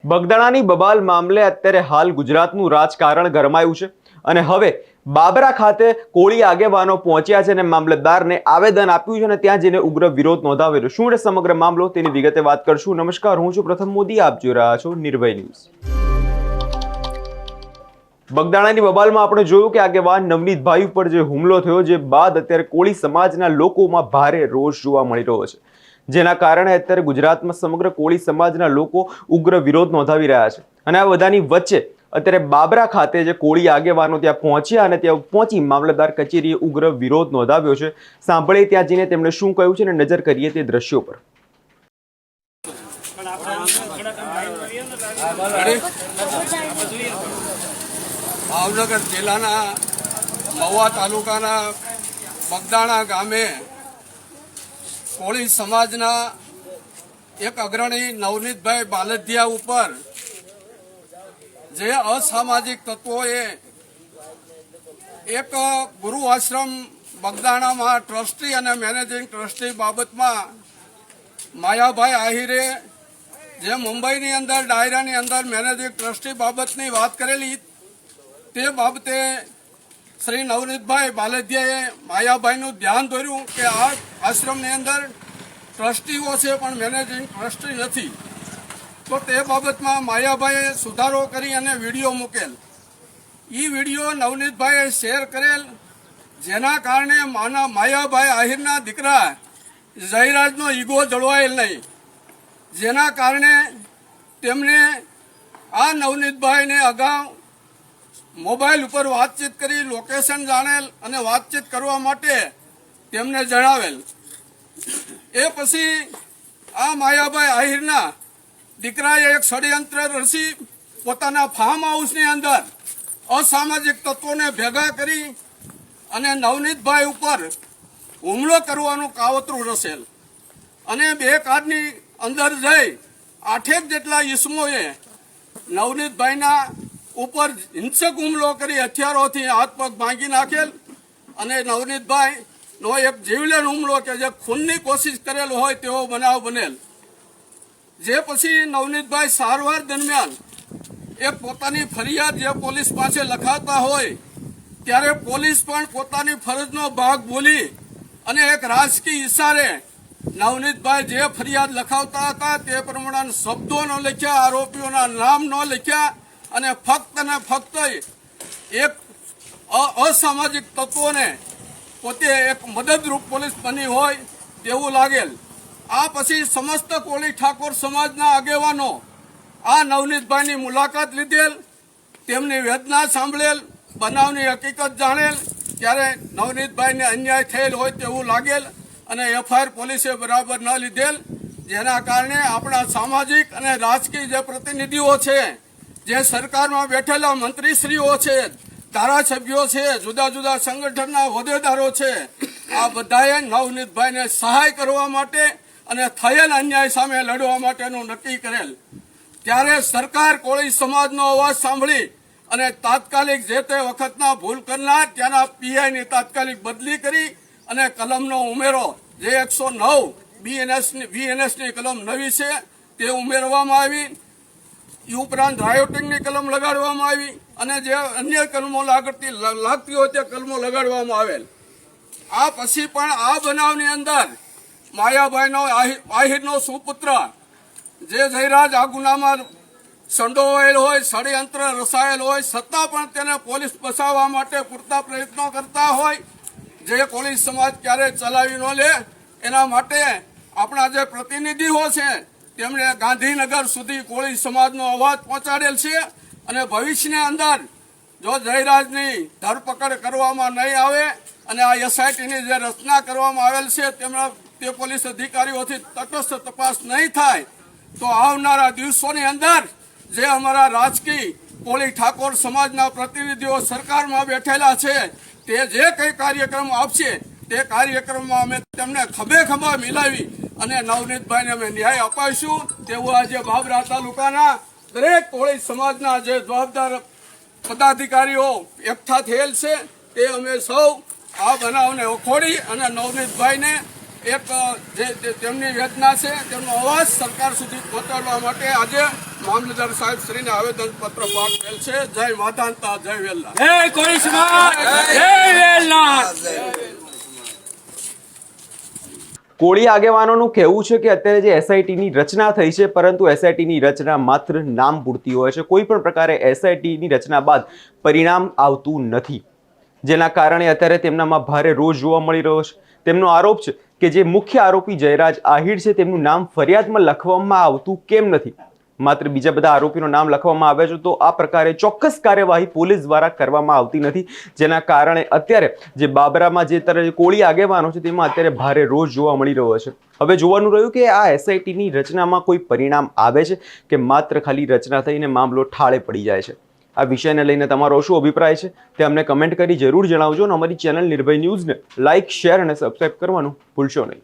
બગદાણાની બબાલ મામલે અત્યારે હાલ ગુજરાતનું રાજકારણ ગરમાયું છે અને હવે બાબરા ખાતે કોળી આગેવાનો પહોંચ્યા છે અને મામલતદારને આવેદન આપ્યું છે અને ત્યાં જઈને ઉગ્ર વિરોધ નોંધાવેલો। શું છે સમગ્ર મામલો તેની વિગતે વાત કરશું। નમસ્કાર, હું છું પ્રથમ મોદી, આપ જોઈ રહ્યા છો નિર્ભય ન્યૂઝ। બગદાણાની બબાલમાં આપણે જોયું કે આગેવાન નવનીતભાઈ ઉપર જે હુમલો થયો, જે બાદ અત્યારે કોળી સમાજના લોકોમાં ભારે રોષ જોવા મળી રહ્યો છે, જેના કારણે અત્યારે ગુજરાતમાં સમગ્ર કોળી સમાજના લોકો ઉગ્ર વિરોધ નોંધાવી રહ્યા છે। અને આ બધાની વચ્ચે અત્યારે બાબરા ખાતે જે કોળી આગેવાનો ત્યાં પહોંચ્યા અને ત્યાં પહોંચી મામલતદાર કચેરીએ ઉગ્ર વિરોધ નોંધાવ્યો છે। સાંભળીએ ત્યાં જઈને તેમણે શું કહ્યું છે અને નજર કરીએ તે દ્રશ્યો પર। ભાવનગર જિલ્લાના મહુવા તાલુકાના બગદાણા ગામે કોળી સમાજના એક અગ્રણી નવનીતભાઈ બાલદિયા ઉપર જે અસામાજિક તત્વોએ એક ગુરુ આશ્રમ બગદાણામાં ટ્રસ્ટી અને મેનેજિંગ ટ્રસ્ટી બાબતમાં માયાભાઈ આહિરે જે મુંબઈની અંદર ડાયરાની અંદર મેનેજિંગ ટ્રસ્ટી બાબતની વાત કરેલી, તે બાબતે શ્રી નવનીતભાઈ બાલદિયાએ માયાભાઈનું ધ્યાન દોર્યું કે આ આશ્રમની અંદર ટ્રસ્ટીઓ છે પણ મેનેજિંગ ટ્રસ્ટી નથી, તો તે બાબતમાં માયાભાઈએ સુધારો કરી અને વિડીયો મૂકેલ। એ વિડીયો નવનીતભાઈએ શેર કરેલ, જેના કારણે માયાભાઈ આહિરના દીકરા જયરાજનો ઈગો જળવાયેલ નહીં, જેના કારણે તેમને આ નવનીતભાઈને અગાઉ મોબાઈલ ઉપર વાતચીત કરી લોકેશન જાણેલ અને વાતચીત કરવા માટે તેમને જણાવેલ। એ પછી આ માયાભાઈ આહિરના દીકરાએ એક ષડયંત્ર રચી પોતાના ફાર્મ હાઉસની અંદર અસામાજિક તત્વોને ભેગા કરી અને નવનીતભાઈ ઉપર હુમલો કરવાનું કાવતરું રચેલ અને 2 કારની અંદર જઈ 8 જેટલા ઈસમોએ નવનીતભાઈના ઉપર હિંસક હુમલો કરી હથિયારોથી હાથ પગ ભાંગી નાખેલ અને નવનીતભાઈનો એક જીવલેણ હુમલો કે જે ખૂનની કોશિશ કરેલ હોય તેવો બનાવ બનેલ। જે પછી નવનીતભાઈ સારવાર દરમિયાન એક પોતાની ફરિયાદ જે પોલીસ પાસે લખાતા હોય ત્યારે પોલીસ પણ પોતાની ફરજનો ભાગ ભૂલી અને એક રાજકીય ઇશારે નવનીતભાઈ જે ફરિયાદ લખાવતા હતા તે પ્રમાણે શબ્દો ન લખ્યા, આરોપીઓના નામ ન લખ્યા અને ફક્ત ને ફક્ત એક અસામાજિક તત્વોને પોતે એક મદદરૂપ પોલીસ બની હોય તેવું લાગેલ। આ પછી સમસ્ત કોળી ઠાકોર સમાજના આગેવાનો આ નવનીતભાઈની મુલાકાત લીધેલ, તેમની વેદના સાંભળેલ, બનાવની હકીકત જાણેલ, ત્યારે નવનીતભાઈને અન્યાય થયેલ હોય તેવું લાગેલ અને એફઆઈઆર પોલીસે બરાબર ન લીધેલ, જેના કારણે આપણા સામાજિક અને રાજકીય જે પ્રતિનિધિઓ છે, જે સરકારમાં બેઠેલા મંત્રીશ્રીઓ છે, ધારાસભ્યો છે, જુદા જુદા સંગઠનના હોદ્દેદારો છે, આ બધાએ નવનીતભાઈને સહાય કરવા માટે અને થયેલ અન્યાય સામે લડવા માટેનું નક્કી કરેલ। ત્યારે સરકાર કોળી સમાજનો અવાજ સાંભળી અને તાત્કાલિક જે તે વખતના ભૂલ કરનાર ત્યાંના પીઆઈની તાત્કાલિક બદલી કરી અને કલમનો ઉમેરો જે 109 બીએનએસની કલમ નવી છે તે ઉમેરવામાં આવી, એ ઉપરાંત રાયોટિંગની કલમ લગાડવામાં આવી અને જે અન્ય કલમો લાગતી હોય તે કલમો લગાડવામાં આવેલ। આ પછી પણ આ બનાવની અંદર માયાભાઈનો આહિરનો સુપુત્ર જે જયરાજ આ ગુનામાં સંડોવાયેલ હોય, ષડયંત્ર રચાયેલ હોય, છતાં પણ તેને પોલીસ બચાવવા માટે પૂરતા પ્રયત્નો કરતા હોય, જે કોળી સમાજ ક્યારેય ચલાવી ન લે એના માટે આપણા જે પ્રતિનિધિઓ છે તેમણે ગાંધીનગર સુધી કોળી સમાજનો અવાજ પહોંચાડેલ છે અને ભવિષ્યની અંદર જો જયરાજની ધરપકડ કરવામાં નહીં આવે અને આ એસઆઈટીની જે રચના કરવામાં આવેલ છે તેમાં તે પોલીસ અધિકારીઓથી તટસ્થ તપાસ નહીં થાય તો આવનારા દિવસોની અંદર જે અમારા રાજકીય કોળી ઠાકોર સમાજના પ્રતિનિધિઓ સરકારમાં બેઠેલા છે તે જે કંઈ કાર્યક્રમ આપશે તે કાર્યક્રમમાં અમે તેમને ખભે ખભા મિલાવી અને નવનીતભાઈને અમે ન્યાય અપાઈશું તેવું આજે બાબરા તાલુકાના દરેક કોળી સમાજના જે જવાબદાર પદાધિકારીઓ એકઠા થયેલ છે તે અમે સૌ આ બનાવને ઓખોડી અને નવનીતભાઈને એક જે તેમની વેદના છે તેમનો અવાજ સરકાર સુધી પહોંચાડવા માટે આજે મામલતદાર સાહેબ શ્રીને આવેદન પત્ર પાઠવેલ છે. જય માતાંતા, જય વેલના. જય કોળી સમાજ, જય વેલનાથ. કોળી આગેવાનોનું કહેવું છે કે અત્યારે જે એસઆઈટીની રચના થઈ છે, પરંતુ એસઆઈટીની રચના માત્ર નામ પૂરતી હોય છે. કોઈ પણ પ્રકારે એસઆઈટીની રચના બાદ પરિણામ આવતું નથી, જેના કારણે અત્યારે તેમનામાં ભારે રોષ જોવા મળી રહ્યો છે. તેમનો આરોપ છે કે જે મુખ્ય આરોપી જયરાજ આહિર છે તેમનું નામ ફરિયાદમાં લખવામાં આવતું કેમ નથી, માત્ર બીજા બધા આરોપીનું નામ લખવામાં આવે છે. તો આ પ્રકારે ચોક્કસ કાર્યવાહી પોલીસ દ્વારા કરવામાં આવતી નથી, જેના કારણે અત્યારે જે બાબરામાં જે કોળી આગેવાનો છે તેમાં અત્યારે ભારે રોષ જોવા મળી રહ્યો છે. હવે જોવાનું રહ્યું કે આ એસઆઈટીની રચનામાં કોઈ પરિણામ આવે છે કે માત્ર ખાલી રચના થઈને મામલો ઠાળે પડી જાય છે. આ વિષયને લઈને તમારો શું અભિપ્રાય છે તે અમને કમેન્ટ કરી જરૂર જણાવજો અને અમારી ચેનલ નિર્ભય ન્યૂઝને લાઇક, શેર અને સબસ્ક્રાઇબ કરવાનું ભૂલશો નહીં.